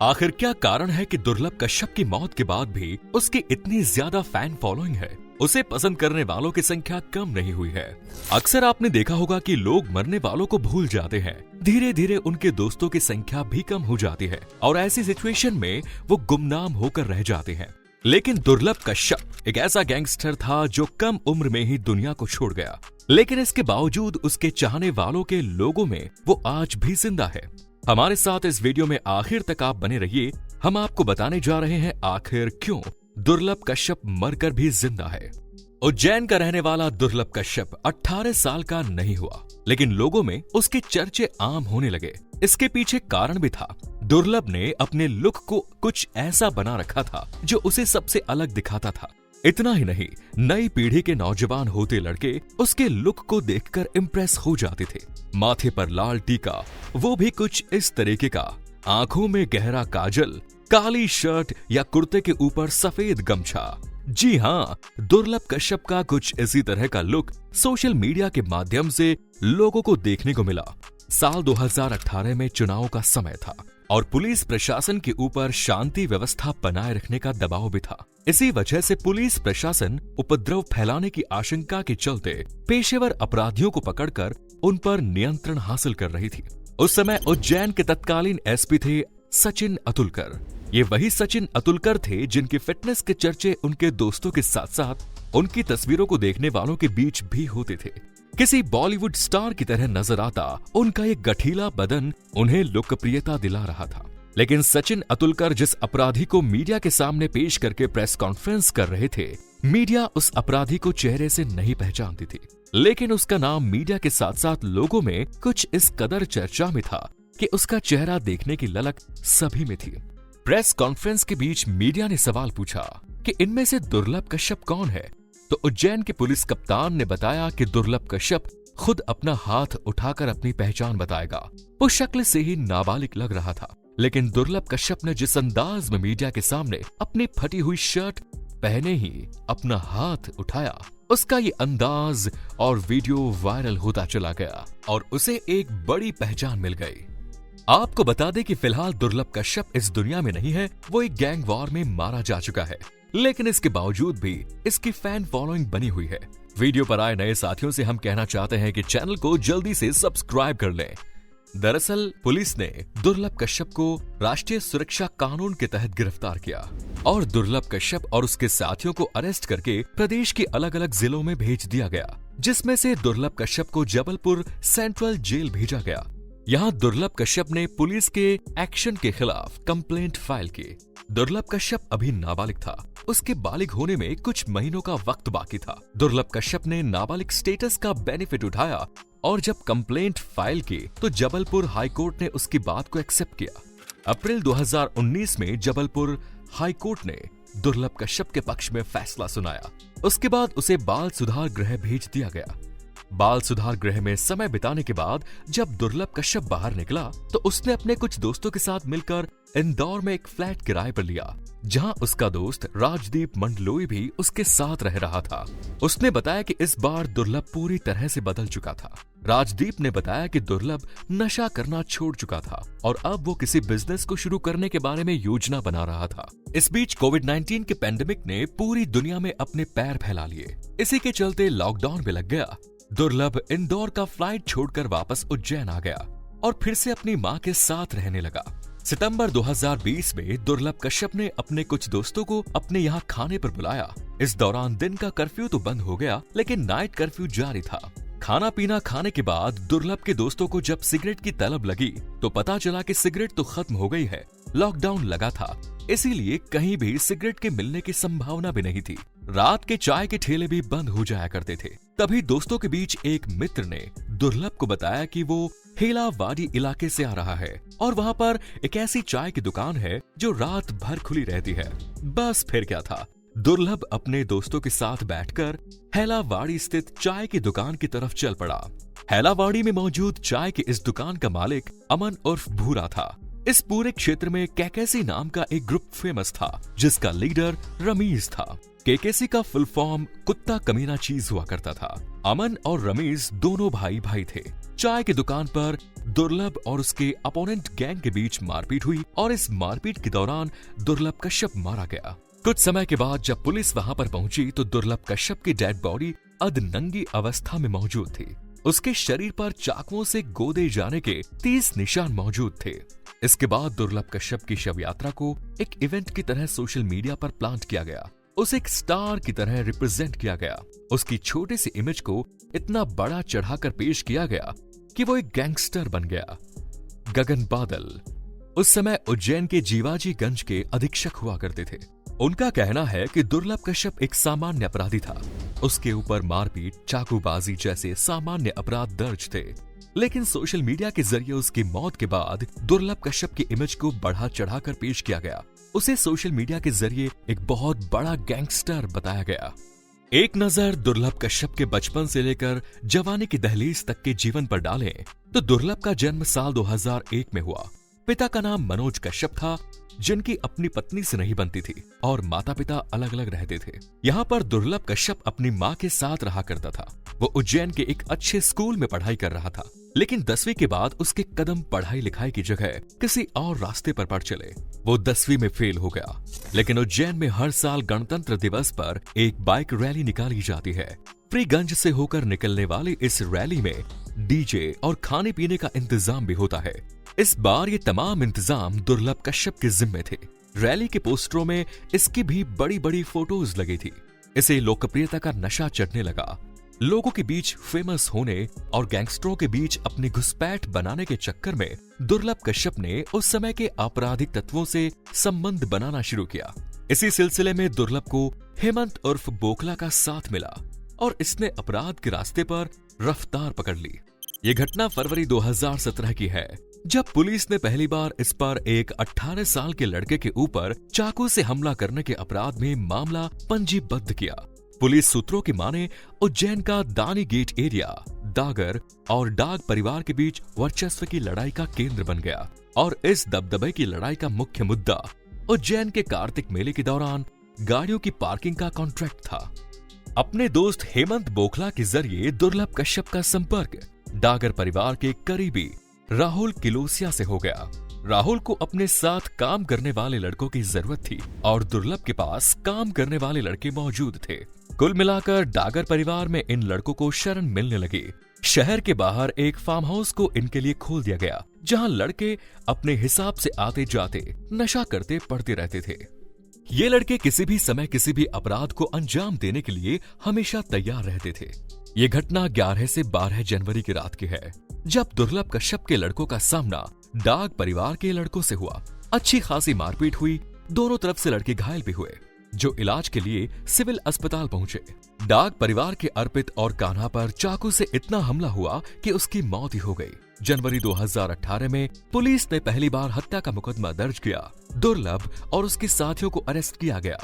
आखिर क्या कारण है कि दुर्लभ कश्यप की मौत के बाद भी उसकी इतनी ज्यादा फैन फॉलोइंग है? उसे पसंद करने वालों की संख्या कम नहीं हुई है। अक्सर आपने देखा होगा कि लोग मरने वालों को भूल जाते हैं, धीरे धीरे उनके दोस्तों की संख्या भी कम हो जाती है और ऐसी सिचुएशन में वो गुमनाम होकर रह जाते हैं। लेकिन दुर्लभ कश्यप एक ऐसा गैंगस्टर था जो कम उम्र में ही दुनिया को छोड़ गया, लेकिन इसके बावजूद उसके चाहने वालों के लोगों में वो आज भी जिंदा है। हमारे साथ इस वीडियो में आखिर तक आप बने रहिए। हम आपको बताने जा रहे हैं आखिर क्यों दुर्लभ कश्यप मरकर भी जिंदा है। उज्जैन का रहने वाला दुर्लभ कश्यप 18 साल का नहीं हुआ, लेकिन लोगों में उसके चर्चे आम होने लगे। इसके पीछे कारण भी था। दुर्लभ ने अपने लुक को कुछ ऐसा बना रखा था जो उसे सबसे अलग दिखाता था। इतना ही नहीं, नई पीढ़ी के नौजवान होते लड़के उसके लुक को देखकर इम्प्रेस हो जाते थे। माथे पर लाल टीका, वो भी कुछ इस तरीके का, आंखों में गहरा काजल, काली शर्ट या कुर्ते के ऊपर सफेद गमछा। जी हाँ, दुर्लभ कश्यप का कुछ इसी तरह का लुक सोशल मीडिया के माध्यम से लोगों को देखने को मिला। साल 2018 में चुनाव का समय था और पुलिस प्रशासन के ऊपर शांति व्यवस्था बनाए रखने का दबाव भी था। इसी वजह से पुलिस प्रशासन उपद्रव फैलाने की आशंका के चलते पेशेवर अपराधियों को पकड़कर उन पर नियंत्रण हासिल कर रही थी। उस समय उज्जैन के तत्कालीन एसपी थे सचिन अतुलकर। ये वही सचिन अतुलकर थे जिनकी फिटनेस के चर्चे उनके दोस्तों के साथ साथ उनकी तस्वीरों को देखने वालों के बीच भी होते थे। किसी बॉलीवुड स्टार की तरह नजर आता उनका एक गठीला बदन उन्हें लोकप्रियता दिला रहा था। लेकिन सचिन अतुलकर जिस अपराधी को मीडिया के सामने पेश करके प्रेस कॉन्फ्रेंस कर रहे थे, मीडिया उस अपराधी को चेहरे से नहीं पहचानती थी, लेकिन उसका नाम मीडिया के साथ साथ लोगों में कुछ इस कदर चर्चा में था कि उसका चेहरा देखने की ललक सभी में थी। प्रेस कॉन्फ्रेंस के बीच मीडिया ने सवाल पूछा कि इनमें से दुर्लभ कश्यप कौन है, तो उज्जैन के पुलिस कप्तान ने बताया कि दुर्लभ कश्यप खुद अपना हाथ उठाकर अपनी पहचान बताएगा। वो शक्ल से ही नाबालिग लग रहा था, लेकिन दुर्लभ कश्यप ने जिस अंदाज में मीडिया के सामने अपनी फटी हुई शर्ट पहने ही अपना हाथ उठाया, उसका ये अंदाज और वीडियो वायरल होता चला गया और उसे एक बड़ी पहचान मिल गई। आपको बता दें कि फिलहाल दुर्लभ कश्यप इस दुनिया में नहीं है, वो एक गैंग वॉर में मारा जा चुका है, लेकिन इसके बावजूद भी इसकी फैन फॉलोइंग बनी हुई है। वीडियो पर आए नए साथियों से हम कहना चाहते हैं कि चैनल को जल्दी से सब्सक्राइब कर लें। दरअसल पुलिस ने दुर्लभ कश्यप को राष्ट्रीय सुरक्षा कानून के तहत गिरफ्तार किया और दुर्लभ कश्यप और उसके साथियों को अरेस्ट करके प्रदेश के अलग अलग जिलों में भेज दिया गया, जिसमें से दुर्लभ कश्यप को जबलपुर सेंट्रल जेल भेजा गया। यहाँ दुर्लभ कश्यप ने पुलिस के एक्शन के खिलाफ कंप्लेंट फाइल की। दुर्लभ कश्यप अभी नाबालिग था, उसके बालिग होने में कुछ महीनों का वक्त बाकी था। दुर्लभ कश्यप ने नाबालिग स्टेटस का बेनिफिट उठाया और जब कंप्लेंट फाइल की तो जबलपुर हाईकोर्ट ने उसकी बात को एक्सेप्ट किया। अप्रैल 2019 में जबलपुर हाईकोर्ट ने दुर्लभ कश्यप के पक्ष में फैसला सुनाया। उसके बाद उसे बाल सुधार गृह भेज दिया गया। बाल सुधार गृह में समय बिताने के बाद जब दुर्लभ कश्यप बाहर निकला तो उसने अपने कुछ दोस्तों के साथ मिलकर इंदौर में एक फ्लैट किराए पर लिया, जहां उसका दोस्त राजदीप मंडलोई भी उसके साथ रह रहा था। उसने बताया कि इस बार दुर्लभ पूरी तरह से बदल चुका था। राजदीप ने बताया कि दुर्लभ नशा करना छोड़ चुका था और अब वो किसी बिजनेस को शुरू करने के बारे में योजना बना रहा था। इस बीच कोविड-19 के पैंडेमिक ने पूरी दुनिया में अपने पैर फैला लिए। इसी के चलते लॉकडाउन भी लग गया। दुर्लभ इंदौर का फ्लाइट छोड़कर वापस उज्जैन आ गया और फिर से अपनी मां के साथ रहने लगा। सितंबर 2020 में दुर्लभ कश्यप ने अपने कुछ दोस्तों को अपने यहाँ खाने पर बुलाया। इस दौरान दिन का कर्फ्यू तो बंद हो गया, लेकिन नाइट कर्फ्यू जारी था। खाना पीना खाने के बाद दुर्लभ के दोस्तों को जब सिगरेट की तलब लगी तो पता चला कि सिगरेट तो खत्म हो गई है, लॉकडाउन लगा था, इसीलिए कहीं भी सिगरेट के मिलने की संभावना भी नहीं थी। रात के चाय के ठेले भी बंद हो जाया करते थे। तभी दोस्तों के बीच एक मित्र ने दुर्लभ को बताया कि वो हेलावाड़ी इलाके से आ रहा है और वहाँ पर एक ऐसी चाय की दुकान है जो रात भर खुली रहती है। बस फिर क्या था, दुर्लभ अपने दोस्तों के साथ बैठकर हेलावाड़ी स्थित चाय की दुकान की तरफ चल पड़ा। हेलावाड़ी में मौजूद चाय की इस दुकान का मालिक अमन उर्फ भूरा था। इस पूरे क्षेत्र में केकेसी नाम का एक ग्रुप फेमस था, जिसका लीडर रमीज था। केकेसी का फुल फॉर्म कुत्ता कमीना चीज हुआ करता था। अमन और रमीज दोनों भाई भाई थे। चाय की दुकान पर दुर्लभ और उसके अपोनेंट गैंग के बीच मारपीट हुई और इस मारपीट के दौरान दुर्लभ कश्यप मारा गया। कुछ समय के बाद जब पुलिस वहां पर पहुंची तो दुर्लभ कश्यप की डेड बॉडी अधनंगी अवस्था में मौजूद थी। उसके शरीर पर चाकुओं से गोदे जाने के 30 निशान मौजूद थे। इसके बाद दुर्लभ कश्यप की शव यात्रा को एक इवेंट की तरह सोशल मीडिया पर प्लांट किया गया। उसे एक स्टार की तरह रिप्रेजेंट किया गया। उसकी छोटी सी इमेज को इतना बड़ा चढ़ाकर पेश किया गया कि वो एक गैंगस्टर बन गया। गगन बादल उस समय उज्जैन के जीवाजीगंज के अधीक्षक हुआ करते थे। उनका कहना है कि दुर्लभ कश्यप एक सामान्य अपराधी था। उसके ऊपर मारपीट, चाकूबाजी जैसे सामान्य अपराध दर्ज थे, लेकिन सोशल मीडिया के जरिए उसकी मौत के बाद दुर्लभ कश्यप की इमेज को बढ़ा चढ़ाकर पेश किया गया। उसे सोशल मीडिया के जरिए एक बहुत बड़ा गैंगस्टर बताया गया। एक नजर दुर्लभ कश्यप के बचपन से लेकर जवानी की दहलीज तक के जीवन पर डालें तो दुर्लभ का जन्म साल 2001 में हुआ। पिता का नाम मनोज कश्यप था, जिनकी अपनी पत्नी से नहीं बनती थी और माता पिता अलग अलग रहते थे। यहाँ पर दुर्लभ कश्यप अपनी माँ के साथ रहा करता था। वो उज्जैन के एक अच्छे स्कूल में पढ़ाई कर रहा था, लेकिन 10वीं के बाद उसके कदम पढ़ाई लिखाई की जगह किसी और रास्ते पर पड़ चले। वो 10वीं में फेल हो गया, लेकिन उज्जैन में हर साल गणतंत्र दिवस पर एक बाइक रैली निकाली जाती है। फ्रीगंज से होकर निकलने वाली इस रैली में डीजे और खाने पीने का इंतजाम भी होता है। इस बार ये तमाम इंतजाम दुर्लभ कश्यप के जिम्मे थे। रैली के पोस्टरों में इसकी भी बड़ी बड़ी फोटोज लगी थी। इसे लोकप्रियता का नशा चढ़ने लगा। लोगों के बीच फेमस होने और गैंगस्टरों के बीच अपनी घुसपैठ बनाने के चक्कर में दुर्लभ कश्यप ने उस समय के आपराधिक तत्वों से संबंध बनाना शुरू किया। इसी सिलसिले में दुर्लभ को हेमंत उर्फ बोखला का साथ मिला और इसने अपराध के रास्ते पर रफ्तार पकड़ ली। ये घटना फरवरी 2017 की है, जब पुलिस ने पहली बार इस पर एक 18 साल के लड़के के ऊपर चाकू से हमला करने के अपराध में मामला पंजीबद्ध किया। पुलिस सूत्रों की माने उज्जैन का दानी गेट एरिया डागर और डाग परिवार के बीच वर्चस्व की लड़ाई का केंद्र बन गया और इस दबदबे की लड़ाई का मुख्य मुद्दा उज्जैन के कार्तिक मेले के दौरान गाड़ियों की पार्किंग का कॉन्ट्रैक्ट था। अपने दोस्त हेमंत बोखला के जरिए दुर्लभ कश्यप का संपर्क डागर परिवार के करीबी राहुल किलोसिया से हो गया। राहुल को अपने साथ काम करने वाले लड़कों की जरूरत थी और दुर्लभ के पास काम करने वाले लड़के मौजूद थे। कुल मिलाकर डागर परिवार में इन लड़कों को शरण मिलने लगी। शहर के बाहर एक फार्म हाउस को इनके लिए खोल दिया गया, जहां लड़के अपने हिसाब से आते जाते नशा करते पड़ते रहते थे। ये लड़के किसी भी समय किसी भी अपराध को अंजाम देने के लिए हमेशा तैयार रहते थे। ये घटना 11 से 12 जनवरी की रात की है, जब दुर्लभ कश्यप के लड़कों का सामना डाग परिवार के लड़कों से हुआ। अच्छी खासी मारपीट हुई, दोनों तरफ से लड़के घायल भी हुए, जो इलाज के लिए सिविल अस्पताल पहुंचे। डाग परिवार के अर्पित और कान्हा पर चाकू से इतना हमला हुआ कि उसकी मौत ही हो गई। जनवरी 2018 में पुलिस ने पहली बार हत्या का मुकदमा दर्ज किया। दुर्लभ और उसके साथियों को अरेस्ट किया गया,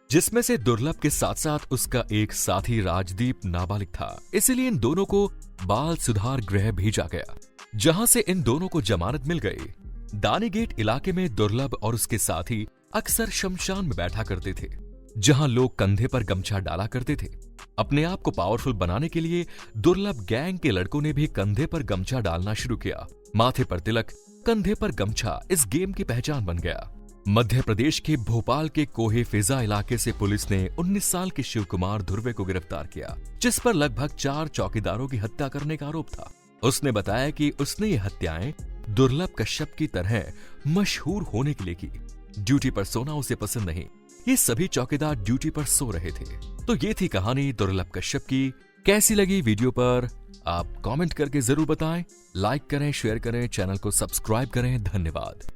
जिसमें से दुर्लभ के साथ साथ उसका एक साथी राजदीप नाबालिग था। इसलिए इन दोनों को बाल सुधार गृह भेजा गया, जहां से इन दोनों को जमानत मिल गई। दानीगेट इलाके में दुर्लभ और उसके साथी अक्सर शमशान में बैठा करते थे, जहां लोग कंधे पर गमछा डाला करते थे। अपने आप को पावरफुल बनाने के लिए दुर्लभ गैंग के लड़कों ने भी कंधे पर गमछा डालना शुरू किया। माथे पर तिलक, कंधे पर गमछा इस गेम की पहचान बन गया। मध्य प्रदेश के भोपाल के कोहे फिजा इलाके से पुलिस ने 19 साल के शिव कुमार धुर्वे को गिरफ्तार किया, जिस पर लगभग 4 चौकीदारों की हत्या करने का आरोप था। उसने बताया कि उसने ये हत्याएं दुर्लभ कश्यप की तरह मशहूर होने के लिए की। ड्यूटी पर सोना उसे पसंद नहीं। ये सभी चौकीदार ड्यूटी पर सो रहे थे। तो ये थी कहानी दुर्लभ कश्यप की। कैसी लगी वीडियो पर आप कमेंट करके जरूर बताएं। लाइक करें, शेयर करें, चैनल को सब्सक्राइब करें। धन्यवाद।